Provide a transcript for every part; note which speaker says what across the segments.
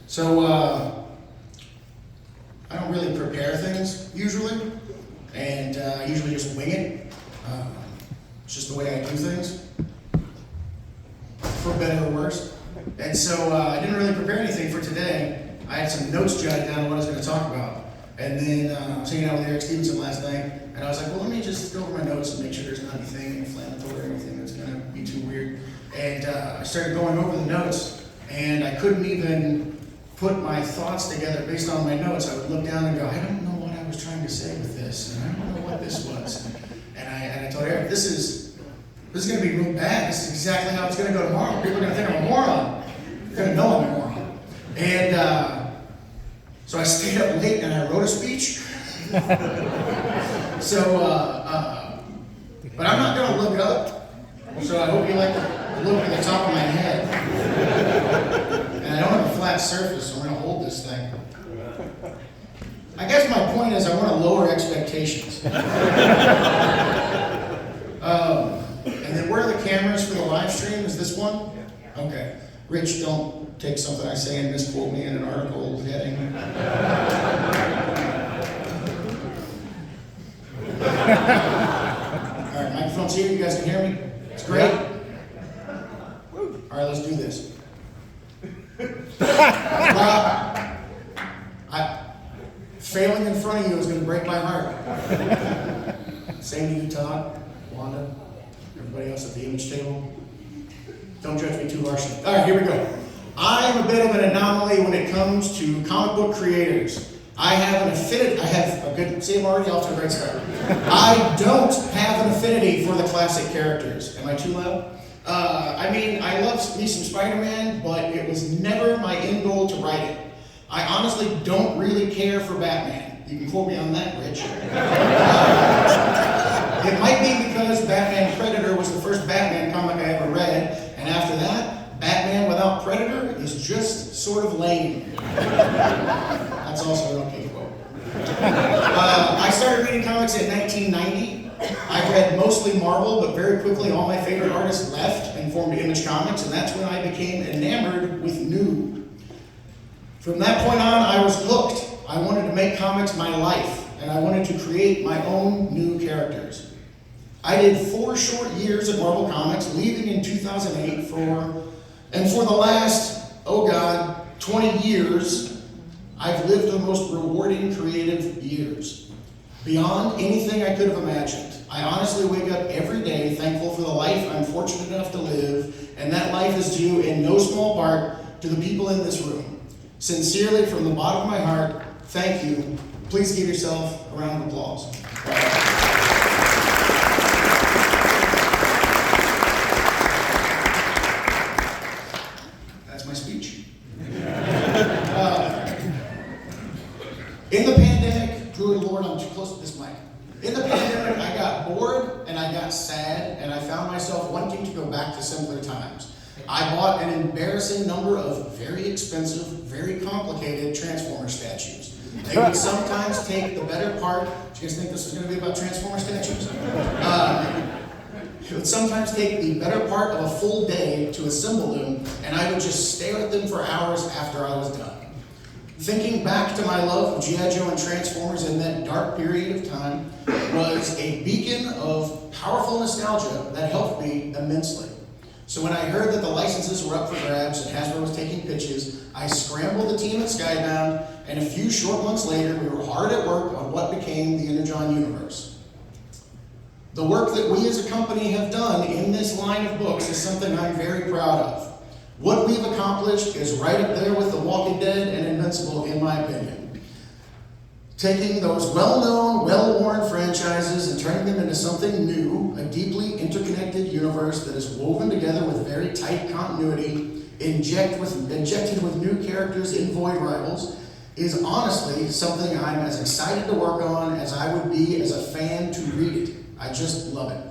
Speaker 1: So, I don't really prepare things, usually, and I usually just wing it. It's just the way I do things, for better or worse. And so, I didn't really prepare anything for today. I had some notes jotted down on what I was going to talk about. And then I was hanging out with Eric Stevenson last night, and I was like, well, let me just go over my notes and make sure there's not anything inflammatory or anything that's going to be too weird. And I started going over the notes, and I couldn't even put my thoughts together based on my notes. I would look down and go, I don't know what I was trying to say with this, and I don't know what this was. And I told Eric, this is going to be real bad. This is exactly how it's going to go tomorrow. People are going to think I'm a moron. They're going to know I'm a moron. And so I stayed up late and I wrote a speech. So, but I'm not going to look up. So I hope you like to look at the top of my head. And I don't have a flat surface, so I'm going to hold this thing. I guess my point is I want to lower expectations. And then where are the cameras for the live stream? Is this one? Okay. Rich, don't take something I say and misquote me in an article heading. All right, microphone's here. You guys can hear me? It's great. All right, let's do this. Failing in front of you is going to break my heart. Same to you, Todd, Wanda, everybody else at the image table. Don't judge me too harshly. All right, here we go. I'm a bit of an anomaly when it comes to comic book creators. I have an affinity. See, I'm already off to a great start. I don't have an affinity for the classic characters. Am I too loud? I mean, I love me some Spider-Man, but it was never my end goal to write it. I honestly don't really care for Batman. You can quote me on that, Rich. It might be because Batman Predator was the first Batman comic I ever read, and after that, Batman without Predator is just sort of lame. That's also an okay quote. I started reading comics in 1990. I read mostly Marvel, but very quickly all my favorite artists left and formed Image Comics, and that's when I became enamored with new. From that point on, I was hooked. I wanted to make comics my life, and I wanted to create my own new characters. I did 4 short years at Marvel Comics, leaving in 2008 and for the last, 20 years, I've lived the most rewarding creative years. Beyond anything I could have imagined. I honestly wake up every day thankful for the life I'm fortunate enough to live, and that life is due in no small part to the people in this room. Sincerely, from the bottom of my heart, thank you. Please give yourself a round of applause. That's my speech. In the pandemic, good Lord, I'm too close to this mic. In the pandemic, I got bored and I got sad, and I found myself wanting to go back to simpler times. I bought an embarrassing number of very expensive, very complicated Transformer statues. They would sometimes take the better part. Do you guys think this is going to be about Transformer statues? It would sometimes take the better part of a full day to assemble them, and I would just stare at them for hours after I was done. Thinking back to my love of G.I. Joe and Transformers in that dark period of time was a beacon of powerful nostalgia that helped me immensely. So when I heard that the licenses were up for grabs and Hasbro was taking pitches, I scrambled the team at Skybound, and a few short months later, we were hard at work on what became the Energon universe. The work that we as a company have done in this line of books is something I'm very proud of. What we've accomplished is right up there with The Walking Dead and Invincible, in my opinion. Taking those well-known, well-worn franchises and turning them into something new, a deeply interconnected universe that is woven together with very tight continuity, injected with new characters in void rivals, is honestly something I'm as excited to work on as I would be as a fan to read it. I just love it.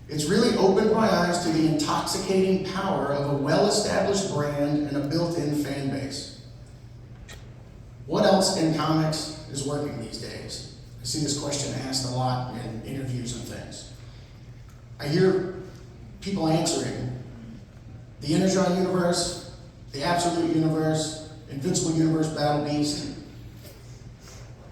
Speaker 1: It's really opened my eyes to the intoxicating power of a well-established brand and a built-in fan base. What else in comics is working these days? I see this question asked a lot in interviews and things. I hear people answering the Energon universe, the Absolute universe, Invincible Universe, Battle Beast,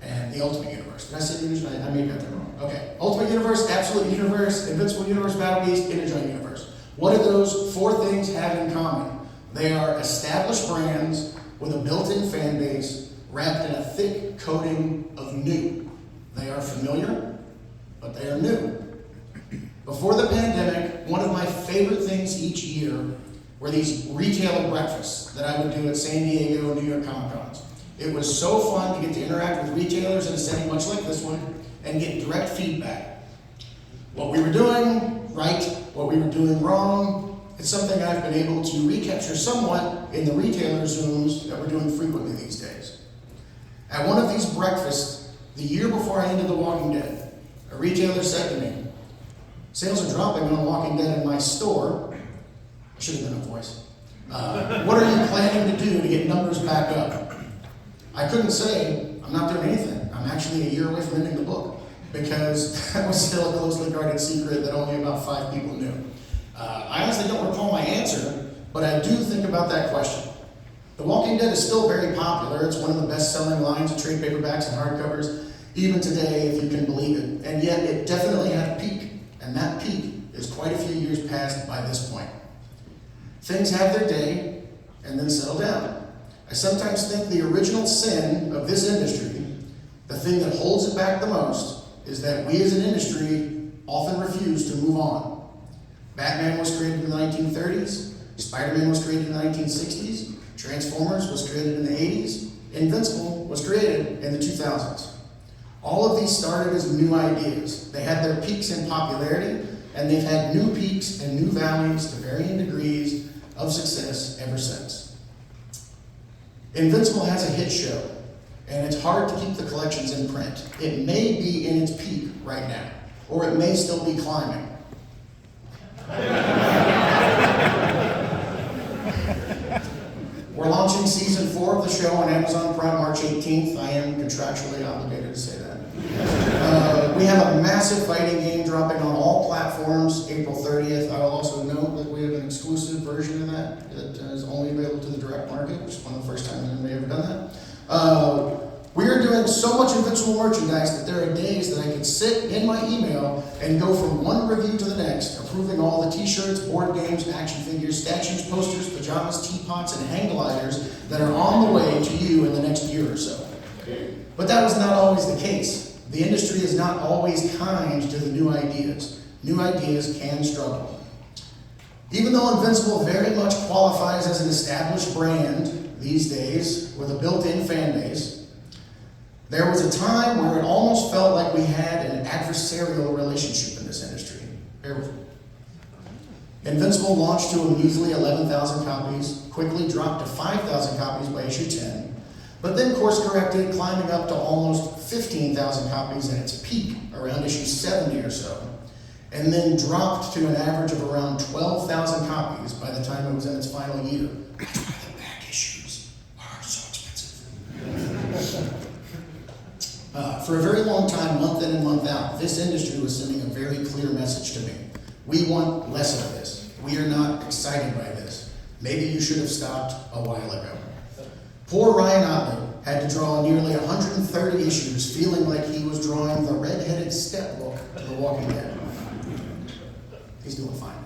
Speaker 1: and the Ultimate Universe. Did I say Universe? I may have got that wrong. Okay. Ultimate Universe, Absolute Universe, Invincible Universe, Battle Beast, Energon Universe. What do those four things have in common? They are established brands with a built-in fan base wrapped in a thick coating of new. They are familiar, but they are new. Before the pandemic, one of my favorite things each year were these retailer breakfasts that I would do at San Diego and New York Comic Cons. It was so fun to get to interact with retailers in a setting much like this one and get direct feedback. What we were doing right, what we were doing wrong, it's something I've been able to recapture somewhat in the retailer Zooms that we're doing frequently these days. At one of these breakfasts, the year before I ended The Walking Dead, a retailer said to me, "Sales are dropping on Walking Dead in my store." I should have done a voice. "What are you planning to do to get numbers back up?" I couldn't say, "I'm not doing anything. I'm actually a year away from ending the book," because that was still a closely guarded secret that only about 5 people knew. I honestly don't recall my answer, but I do think about that question. The Walking Dead is still very popular. It's one of the best-selling lines of trade paperbacks and hardcovers, even today, if you can believe it. And yet, it definitely had a peak, and that peak is quite a few years past by this point. Things have their day, and then settle down. I sometimes think the original sin of this industry, the thing that holds it back the most, is that we as an industry often refuse to move on. Batman was created in the 1930s, Spider-Man was created in the 1960s, Transformers was created in the 80s, Invincible was created in the 2000s. All of these started as new ideas. They had their peaks in popularity, and they've had new peaks and new valleys to varying degrees of success ever since. Invincible has a hit show, and it's hard to keep the collections in print. It may be in its peak right now, or it may still be climbing. We're launching season 4 of the show on Amazon Prime March 18th. I am contractually obligated to say that. We have a massive fighting game dropping on all platforms April 30th. I will also note that we have an exclusive version of that is only available to the direct market, which is one of the first times anybody ever done that. We are doing so much Invincible merchandise that there are days that I can sit in my email and go from one review to the next, approving all the t-shirts, board games, action figures, statues, posters, pajamas, teapots, and hang gliders that are on the way to you in the next year or so. But that was not always the case. The industry is not always kind to the new ideas. New ideas can struggle. Even though Invincible very much qualifies as an established brand these days with a built-in fan base, there was a time where it almost felt like we had an adversarial relationship in this industry. Bear with me. Invincible launched to a measly 11,000 copies, quickly dropped to 5,000 copies by issue 10, but then course-corrected, climbing up to almost 15,000 copies at its peak around issue 70 or so, and then dropped to an average of around 12,000 copies by the time it was in its final year. That's why the back issues are so expensive. For a very long time, month in and month out, this industry was sending a very clear message to me. We want less of this. We are not excited by this. Maybe you should have stopped a while ago. Poor Ryan Ottley had to draw nearly 130 issues, feeling like he was drawing the red-headed stepbook to The Walking Dead. He's doing fine.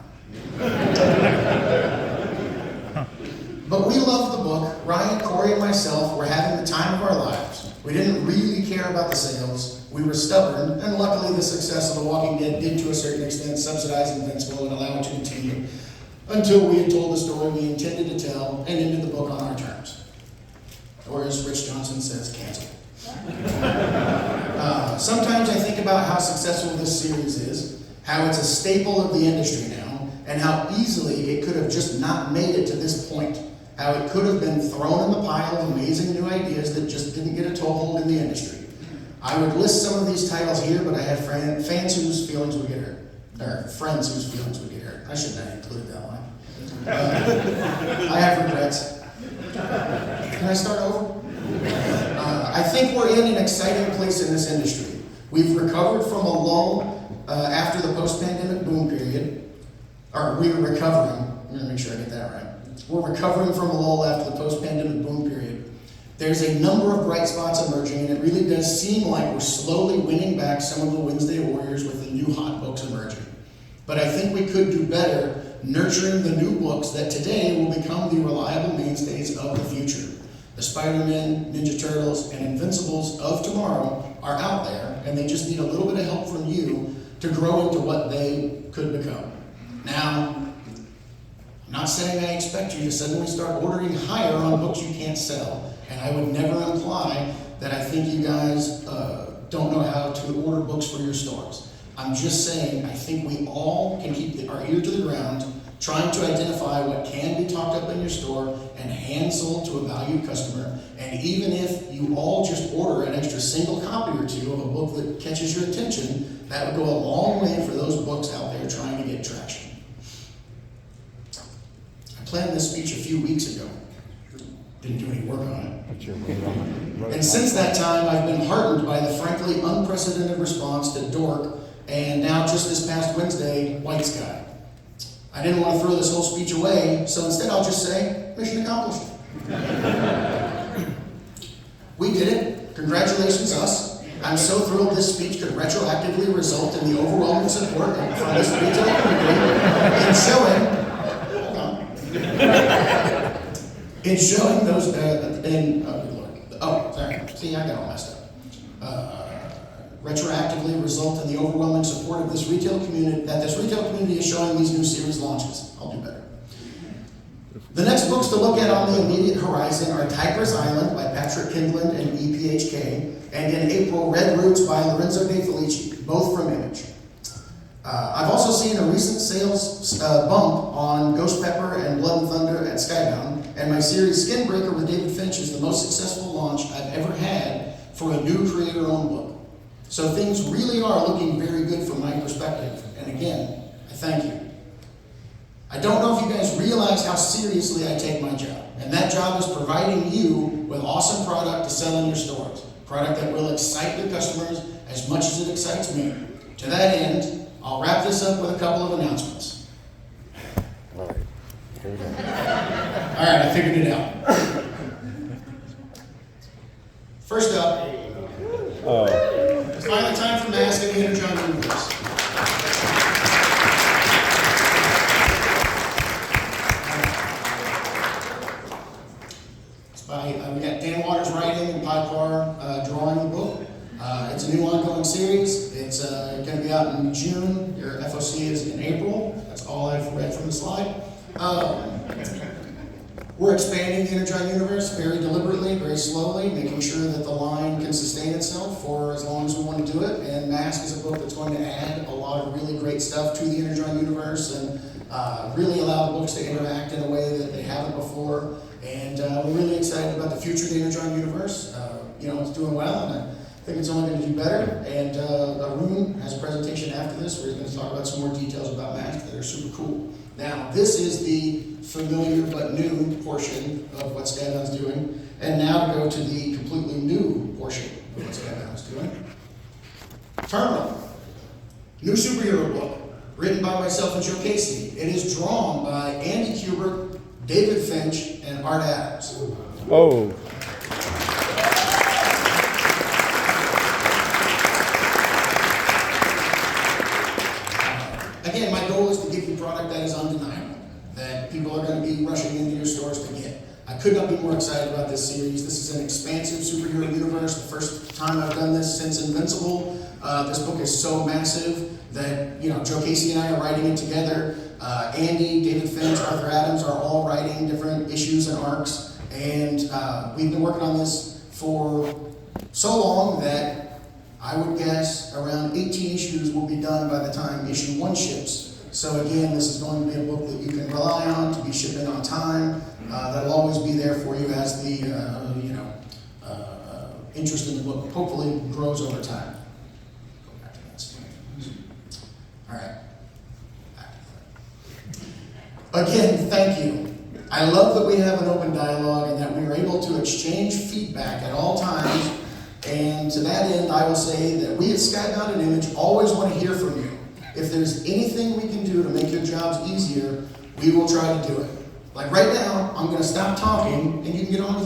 Speaker 1: But we loved the book. Ryan, Corey, and myself were having the time of our lives. We didn't really care about the sales. We were stubborn, and luckily the success of The Walking Dead did to a certain extent subsidize Invincible and allow it to continue until we had told the story we intended to tell and ended the book on our terms. Or as Rich Johnson says, cancel. Sometimes I think about how successful this series is, how it's a staple of the industry now, and how easily it could have just not made it to this point. How it could have been thrown in the pile of amazing new ideas that just didn't get a toehold in the industry. I would list some of these titles here, but I have fans whose feelings would get hurt. Or friends whose feelings would get hurt. I shouldn't have included that line. I have regrets. Can I start over? I think we're in an exciting place in this industry. We've recovered from a lull after the post-pandemic boom period. Or we're recovering. I'm going to make sure I get that right. We're recovering from a lull after the post-pandemic boom period. There's a number of bright spots emerging, and it really does seem like we're slowly winning back some of the Wednesday warriors with the new hot books emerging. But I think we could do better nurturing the new books that today will become the reliable mainstays of the future. The Spider-Man, Ninja Turtles, and Invincibles of tomorrow are out there, and they just need a little bit of help from you to grow into what they could become. Now, I'm not saying I expect you to suddenly start ordering higher on books you can't sell, and I would never imply that I think you guys don't know how to order books for your stores. I'm just saying I think we all can keep our ear to the ground, trying to identify what can be talked up in your store and hand sold to a valued customer. And even if you all just order an extra single copy or two of a book that catches your attention, that would go a long way for those books out there trying to get traction. I planned this speech a few weeks ago. Didn't do any work on it. And since that time, I've been heartened by the frankly unprecedented response to Dork, and now just this past Wednesday, White Sky. I didn't want to throw this whole speech away, so instead I'll just say, mission accomplished. We did it. Congratulations, us. I'm so thrilled this speech could retroactively result in the overwhelming support from this retail community in showing those, see, I got all messed up. Retroactively result in the overwhelming support of this retail community, that this retail community is showing these new series launches. I'll do better. The next books to look at on the immediate horizon are Tiger's Island by Patrick Kindland and EPHK, and in April, Red Roots by Lorenzo De Felici, both from Image. I've also seen a recent sales bump on Ghost Pepper and Blood and Thunder at Skybound, and my series Skinbreaker with David Finch is the most successful launch I've ever had for a new creator-owned book. So things really are looking very good from my perspective, and again, I thank you. I don't know if you guys realize how seriously I take my job, and that job is providing you with awesome product to sell in your stores, product that will excite your customers as much as it excites me. To that end, I'll wrap this up with a couple of announcements.
Speaker 2: All right, here we go.
Speaker 1: All right, I figured it out. First up, it's finally time for Mask in the Energon Universe. We got Dan Waters writing and Piedpar drawing the book. It's a new ongoing series. It's going to be out in June. Your FOC is in April. That's all I've read from the slide. We're expanding the Energon universe very deliberately, very slowly, making sure that the line can sustain itself for as long as we want to do it. And Mask is a book that's going to add a lot of really great stuff to the Energon universe and really allow the books to interact in a way that they haven't before. And we're really excited about the future of the Energon universe. It's doing well, and I think it's only going to do better. And Arun has a presentation after this where he's going to talk about some more details about Mask that are super cool. Now, this is the familiar but new portion of what Skybound's doing, and now to go to the completely new portion of what Skybound's doing. Terminal, new superhero book, written by myself and Joe Casey. It is drawn by Andy Kubert, David Finch, and Art Adams.
Speaker 2: Oh.
Speaker 1: Again, my goal is to give you product that is undeniable, that people are going to be rushing into your stores to get. I could not be more excited about this series. This is an expansive superhero universe. The first time I've done this since Invincible. This book is so massive that, Joe Casey and I are writing it together. Andy, David Finch, Arthur Adams are all writing different issues and arcs. And we've been working on this for so long that I would guess around 18 issues will be done by the time issue 1 ships. So again, this is going to be a book that you can rely on to be shipping on time. That'll always be there for you as the interest in the book hopefully grows over time. Go back to that screen. All right. Again, thank you. I love that we have an open dialogue and that we are able to exchange feedback at all times. And to that end, I will say that we at Skybound and Image always want to hear from you. If there's anything we can do to make your jobs easier, we will try to do it. Like right now, I'm going to stop talking and you can get on with